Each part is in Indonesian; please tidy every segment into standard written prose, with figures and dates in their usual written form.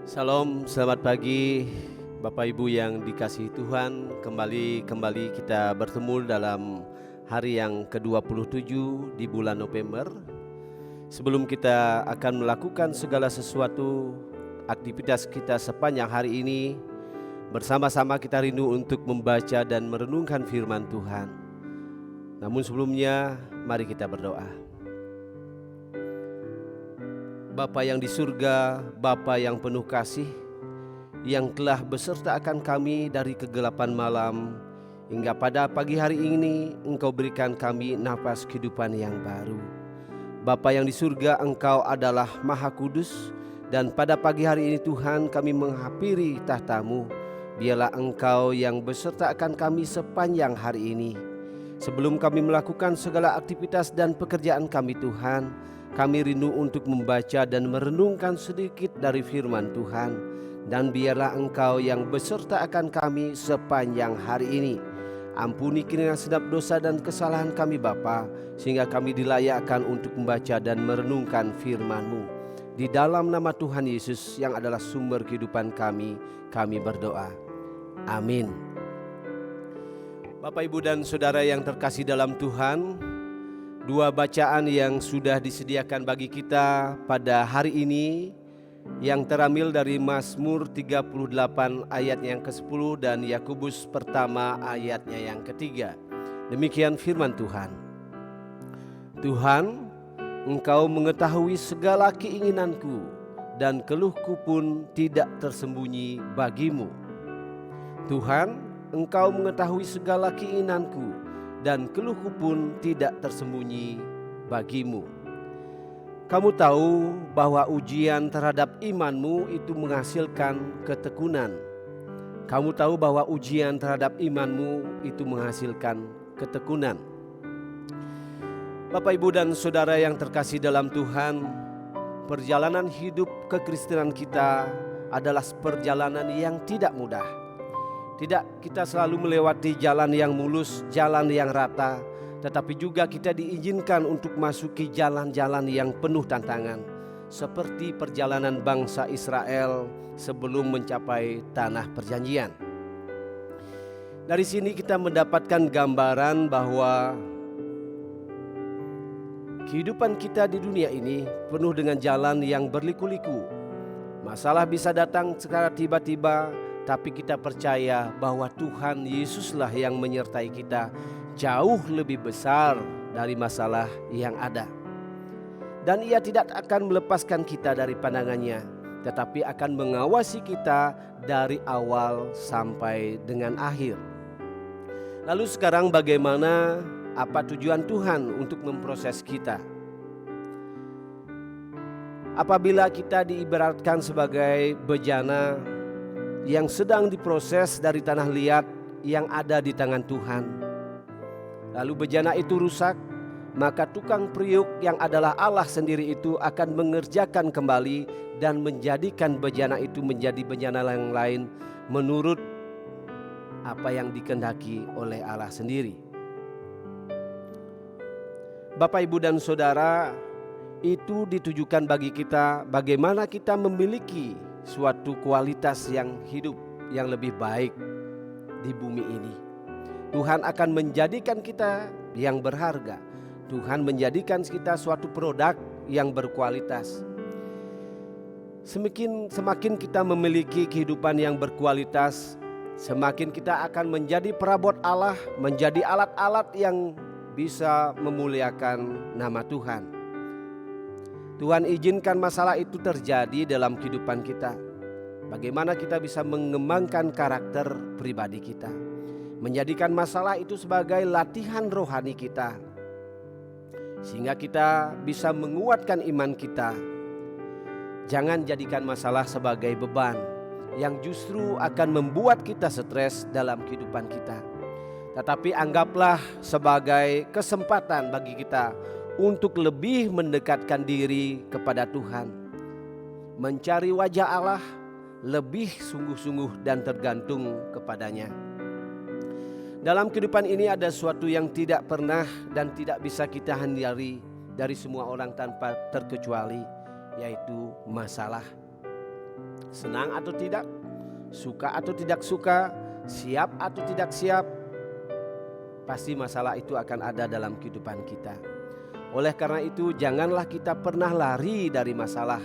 Salam, selamat pagi Bapak Ibu yang dikasihi Tuhan. Kembali kita bertemu dalam hari yang ke-27 di bulan November. Sebelum kita akan melakukan segala sesuatu aktivitas kita sepanjang hari ini, bersama-sama kita rindu untuk membaca dan merenungkan firman Tuhan. Namun sebelumnya, mari kita berdoa. Bapa yang di surga, Bapa yang penuh kasih, yang telah beserta akan kami dari kegelapan malam hingga pada pagi hari ini Engkau berikan kami nafas kehidupan yang baru. Bapa yang di surga, Engkau adalah Maha Kudus, dan pada pagi hari ini Tuhan kami menghampiri tahta-Mu. Biarlah Engkau yang beserta akan kami sepanjang hari ini. Sebelum kami melakukan segala aktivitas dan pekerjaan kami Tuhan, kami rindu untuk membaca dan merenungkan sedikit dari firman Tuhan. Dan biarlah Engkau yang beserta akan kami sepanjang hari ini. Ampuni kiranya segenap dosa dan kesalahan kami Bapa, sehingga kami dilayakkan untuk membaca dan merenungkan firman-Mu. Di dalam nama Tuhan Yesus yang adalah sumber kehidupan kami berdoa. Amin. Bapak, Ibu, dan Saudara yang terkasih dalam Tuhan, dua bacaan yang sudah disediakan bagi kita pada hari ini yang terambil dari Mazmur 38 ayat yang ke-10 dan Yakobus pertama ayatnya yang ketiga. Demikian firman Tuhan. Tuhan, Engkau mengetahui segala keinginanku, dan keluhku pun tidak tersembunyi bagimu. Tuhan, Engkau mengetahui segala keinginanku, dan keluhku pun tidak tersembunyi bagimu. Kamu tahu bahwa ujian terhadap imanmu itu menghasilkan ketekunan. Kamu tahu bahwa ujian terhadap imanmu itu menghasilkan ketekunan. Bapak, Ibu, dan Saudara yang terkasih dalam Tuhan, perjalanan hidup kekristenan kita adalah perjalanan yang tidak mudah. Tidak kita selalu melewati jalan yang mulus, jalan yang rata, tetapi juga kita diizinkan untuk masuki jalan-jalan yang penuh tantangan, seperti perjalanan bangsa Israel sebelum mencapai tanah perjanjian. Dari sini kita mendapatkan gambaran bahwa kehidupan kita di dunia ini penuh dengan jalan yang berliku-liku. Masalah bisa datang secara tiba-tiba, tapi kita percaya bahwa Tuhan Yesuslah yang menyertai kita jauh lebih besar dari masalah yang ada. Dan Ia tidak akan melepaskan kita dari pandangannya, tetapi akan mengawasi kita dari awal sampai dengan akhir. Lalu sekarang bagaimana, apa tujuan Tuhan untuk memproses kita? Apabila kita diibaratkan sebagai bejana yang sedang diproses dari tanah liat yang ada di tangan Tuhan, lalu bejana itu rusak, maka tukang periuk yang adalah Allah sendiri itu akan mengerjakan kembali dan menjadikan bejana itu menjadi bejana yang lain menurut apa yang dikehendaki oleh Allah sendiri. Bapak, Ibu, dan Saudara, itu ditujukan bagi kita bagaimana kita memiliki suatu kualitas yang hidup yang lebih baik di bumi ini. Tuhan akan menjadikan kita yang berharga. Tuhan menjadikan kita suatu produk yang berkualitas. Semakin kita memiliki kehidupan yang berkualitas, semakin kita akan menjadi perabot Allah, menjadi alat-alat yang bisa memuliakan nama Tuhan. Tuhan izinkan masalah itu terjadi dalam kehidupan kita. Bagaimana kita bisa mengembangkan karakter pribadi kita, menjadikan masalah itu sebagai latihan rohani kita, sehingga kita bisa menguatkan iman kita. Jangan jadikan masalah sebagai beban yang justru akan membuat kita stres dalam kehidupan kita, tetapi anggaplah sebagai kesempatan bagi kita untuk lebih mendekatkan diri kepada Tuhan, mencari wajah Allah lebih sungguh-sungguh dan tergantung kepadanya. Dalam kehidupan ini ada sesuatu yang tidak pernah dan tidak bisa kita hindari dari semua orang tanpa terkecuali, yaitu masalah. Senang atau tidak, suka atau tidak suka, siap atau tidak siap, pasti masalah itu akan ada dalam kehidupan kita. Oleh karena itu, janganlah kita pernah lari dari masalah.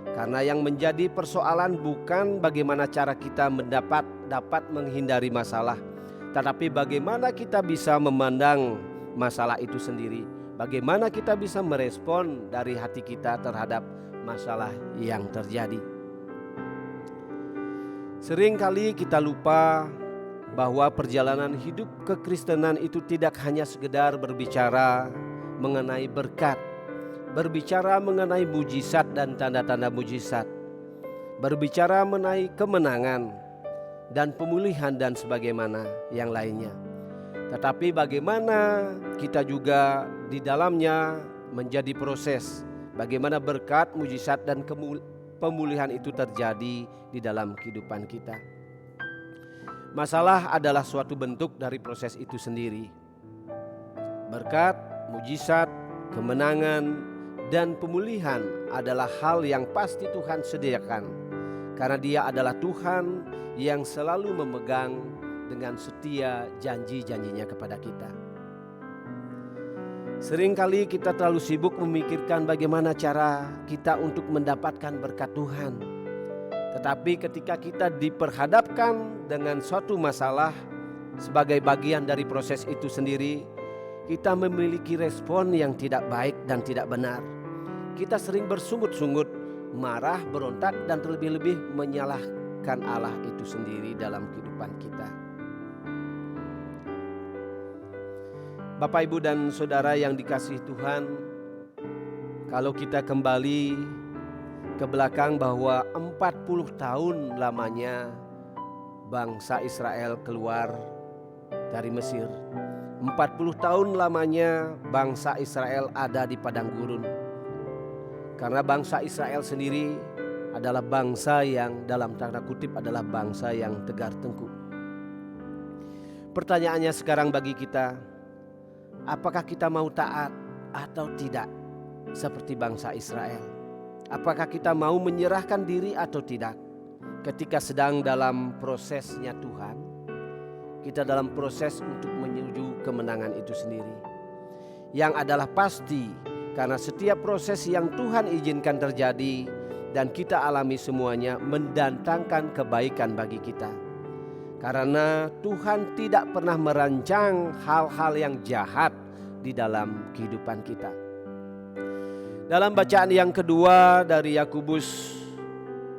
Karena yang menjadi persoalan bukan bagaimana cara kita dapat menghindari masalah, tetapi bagaimana kita bisa memandang masalah itu sendiri. Bagaimana kita bisa merespon dari hati kita terhadap masalah yang terjadi. Seringkali kita lupa bahwa perjalanan hidup kekristenan itu tidak hanya sekedar berbicara mengenai berkat, berbicara mengenai mujizat dan tanda-tanda mujizat, berbicara mengenai kemenangan dan pemulihan dan sebagaimana yang lainnya. Tetapi bagaimana kita juga di dalamnya menjadi proses, bagaimana berkat, mujizat dan pemulihan itu terjadi di dalam kehidupan kita. Masalah adalah suatu bentuk dari proses itu sendiri. Berkat, mujizat, kemenangan, dan pemulihan adalah hal yang pasti Tuhan sediakan, karena Dia adalah Tuhan yang selalu memegang dengan setia janji-janjinya kepada kita. Seringkali kita terlalu sibuk memikirkan bagaimana cara kita untuk mendapatkan berkat Tuhan. Tetapi ketika kita diperhadapkan dengan suatu masalah sebagai bagian dari proses itu sendiri, kita memiliki respon yang tidak baik dan tidak benar. Kita sering bersungut-sungut, marah, berontak, dan terlebih-lebih menyalahkan Allah itu sendiri dalam kehidupan kita. Bapak, Ibu, dan Saudara yang dikasihi Tuhan, kalau kita kembali ke belakang bahwa 40 tahun lamanya bangsa Israel keluar dari Mesir. 40 tahun lamanya bangsa Israel ada di padang gurun. Karena bangsa Israel sendiri adalah bangsa yang dalam tanda kutip adalah bangsa yang tegar tengkuk. Pertanyaannya sekarang bagi kita, apakah kita mau taat atau tidak seperti bangsa Israel? Apakah kita mau menyerahkan diri atau tidak ketika sedang dalam prosesnya Tuhan? Kita dalam proses untuk menuju kemenangan itu sendiri. Yang adalah pasti, karena setiap proses yang Tuhan izinkan terjadi dan kita alami semuanya mendatangkan kebaikan bagi kita. Karena Tuhan tidak pernah merancang hal-hal yang jahat di dalam kehidupan kita. Dalam bacaan yang kedua dari Yakobus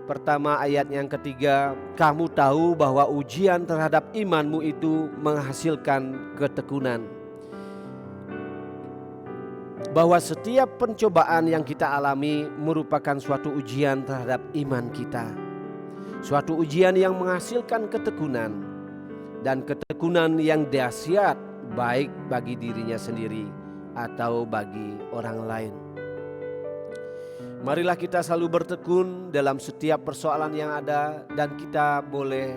pertama ayat yang ketiga, kamu tahu bahwa ujian terhadap imanmu itu menghasilkan ketekunan. Bahwa setiap pencobaan yang kita alami merupakan suatu ujian terhadap iman kita. Suatu ujian yang menghasilkan ketekunan, dan ketekunan yang dahsyat baik bagi dirinya sendiri atau bagi orang lain. Marilah kita selalu bertekun dalam setiap persoalan yang ada, dan kita boleh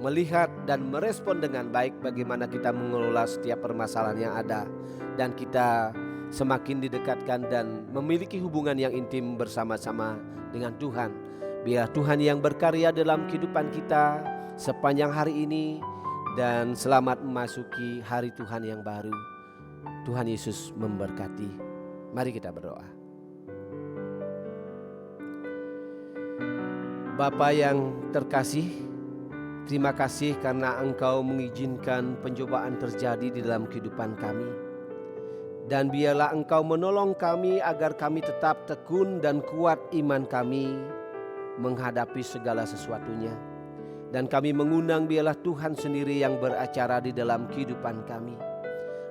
melihat dan merespon dengan baik bagaimana kita mengelola setiap permasalahan yang ada, dan kita semakin didekatkan dan memiliki hubungan yang intim bersama-sama dengan Tuhan. Biar Tuhan yang berkarya dalam kehidupan kita sepanjang hari ini, dan selamat memasuki hari Tuhan yang baru. Tuhan Yesus memberkati. Mari kita berdoa. Bapa yang terkasih, terima kasih karena Engkau mengizinkan pencobaan terjadi di dalam kehidupan kami. Dan biarlah Engkau menolong kami agar kami tetap tekun dan kuat iman kami menghadapi segala sesuatunya. Dan kami mengundang biarlah Tuhan sendiri yang beracara di dalam kehidupan kami.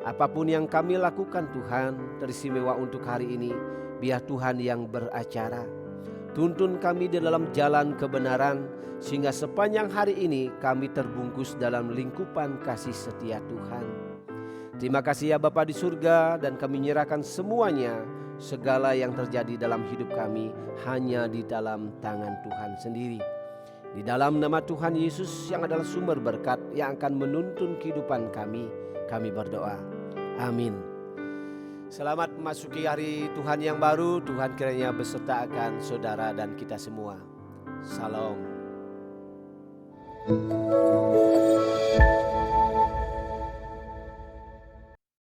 Apapun yang kami lakukan Tuhan, teristimewa untuk hari ini, biar Tuhan yang beracara. Tuntun kami di dalam jalan kebenaran, sehingga sepanjang hari ini kami terbungkus dalam lingkupan kasih setia Tuhan. Terima kasih ya Bapa di surga, dan kami menyerahkan semuanya, segala yang terjadi dalam hidup kami hanya di dalam tangan Tuhan sendiri. Di dalam nama Tuhan Yesus yang adalah sumber berkat yang akan menuntun kehidupan kami berdoa. Amin. Selamat memasuki hari Tuhan yang baru. Tuhan kiranya beserta akan saudara dan kita semua. Shalom.